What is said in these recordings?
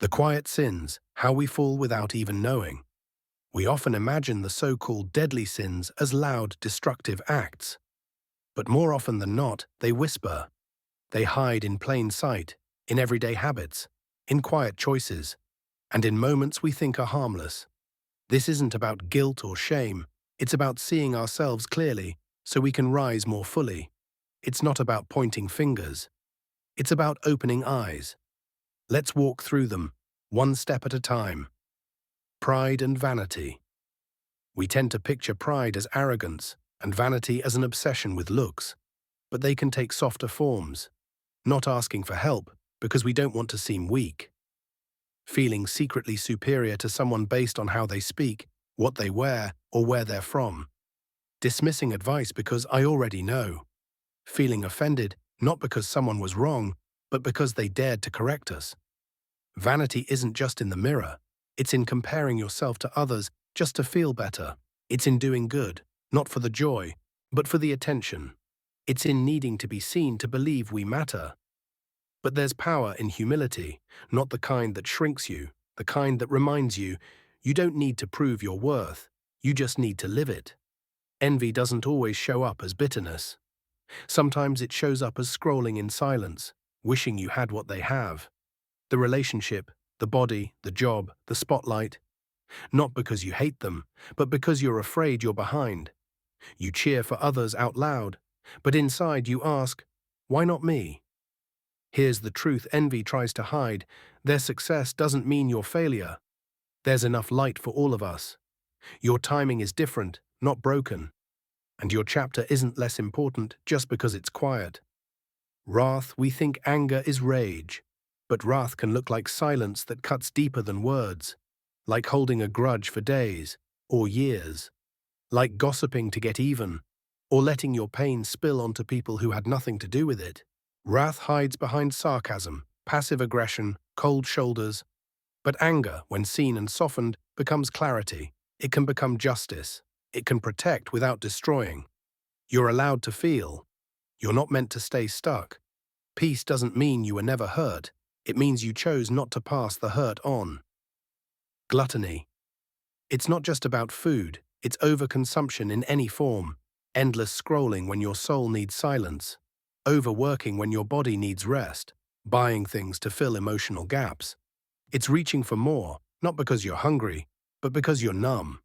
The quiet sins, how we fall without even knowing. We often imagine the so-called deadly sins as loud, destructive acts. But more often than not, they whisper. They hide in plain sight, in everyday habits, in quiet choices, and in moments we think are harmless. This isn't about guilt or shame. It's about seeing ourselves clearly so we can rise more fully. It's not about pointing fingers. It's about opening eyes. Let's walk through them, one step at a time. Pride and vanity. We tend to picture pride as arrogance and vanity as an obsession with looks, but they can take softer forms. Not asking for help because we don't want to seem weak. Feeling secretly superior to someone based on how they speak, what they wear, or where they're from. Dismissing advice because I already know. Feeling offended not because someone was wrong, but because they dared to correct us. Vanity isn't just in the mirror. It's in comparing yourself to others just to feel better. It's in doing good, not for the joy, but for the attention. It's in needing to be seen to believe we matter. But there's power in humility, not the kind that shrinks you, the kind that reminds you, you don't need to prove your worth, you just need to live it. Envy doesn't always show up as bitterness. Sometimes it shows up as scrolling in silence, wishing you had what they have. The relationship, the body, the job, the spotlight. Not because you hate them, but because you're afraid you're behind. You cheer for others out loud, but inside you ask, why not me? Here's the truth envy tries to hide. Their success doesn't mean your failure. There's enough light for all of us. Your timing is different, not broken. And your chapter isn't less important just because it's quiet. Wrath, we think anger is rage. But wrath can look like silence that cuts deeper than words. Like holding a grudge for days, or years. Like gossiping to get even, or letting your pain spill onto people who had nothing to do with it. Wrath hides behind sarcasm, passive aggression, cold shoulders. But anger, when seen and softened, becomes clarity. It can become justice. It can protect without destroying. You're allowed to feel. You're not meant to stay stuck. Peace doesn't mean you were never hurt. It means you chose not to pass the hurt on. Gluttony. It's not just about food. It's overconsumption in any form. Endless scrolling when your soul needs silence. Overworking when your body needs rest. Buying things to fill emotional gaps. It's reaching for more, not because you're hungry, but because you're numb.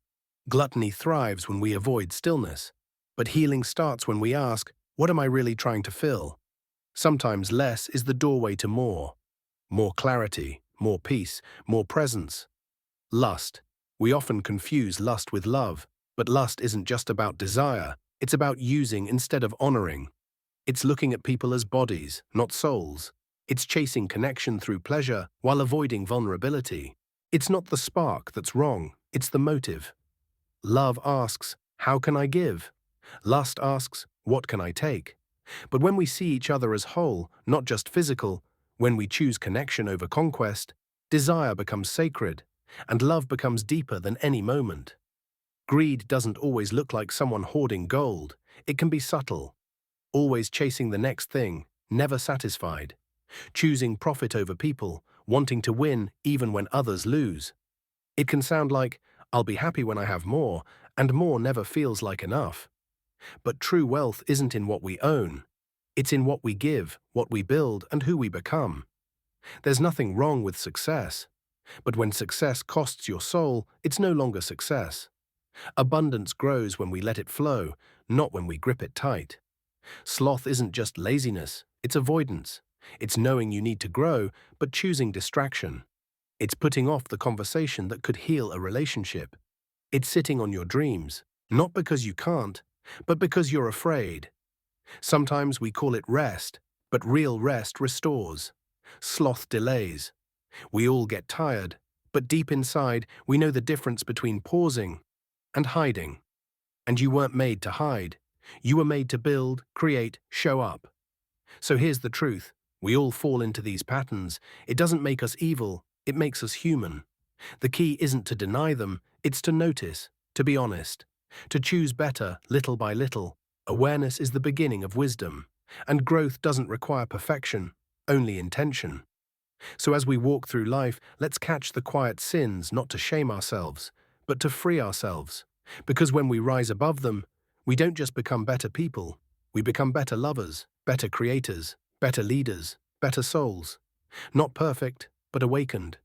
Gluttony thrives when we avoid stillness. But healing starts when we ask, what am I really trying to fill? Sometimes less is the doorway to more. More clarity, more peace, more presence. Lust. We often confuse lust with love, but lust isn't just about desire, it's about using instead of honoring. It's looking at people as bodies, not souls. It's chasing connection through pleasure while avoiding vulnerability. It's not the spark that's wrong, it's the motive. Love asks, how can I give? Lust asks, what can I take? But when we see each other as whole, not just physical, when we choose connection over conquest, desire becomes sacred, and love becomes deeper than any moment. Greed doesn't always look like someone hoarding gold. It can be subtle. Always chasing the next thing, never satisfied. Choosing profit over people, wanting to win even when others lose. It can sound like, I'll be happy when I have more, and more never feels like enough. But true wealth isn't in what we own. It's in what we give, what we build, and who we become. There's nothing wrong with success. But when success costs your soul, it's no longer success. Abundance grows when we let it flow, not when we grip it tight. Sloth isn't just laziness, it's avoidance. It's knowing you need to grow, but choosing distraction. It's putting off the conversation that could heal a relationship. It's sitting on your dreams, not because you can't, but because you're afraid. Sometimes we call it rest, but real rest restores. Sloth delays. We all get tired, but deep inside, we know the difference between pausing and hiding. And you weren't made to hide. You were made to build, create, show up. So here's the truth. We all fall into these patterns. It doesn't make us evil, it makes us human. The key isn't to deny them, it's to notice, to be honest, to choose better little by little. Awareness is the beginning of wisdom, and growth doesn't require perfection, only intention. So as we walk through life, let's catch the quiet sins, not to shame ourselves, but to free ourselves. Because when we rise above them, we don't just become better people, we become better lovers, better creators, better leaders, better souls. Not perfect, but awakened.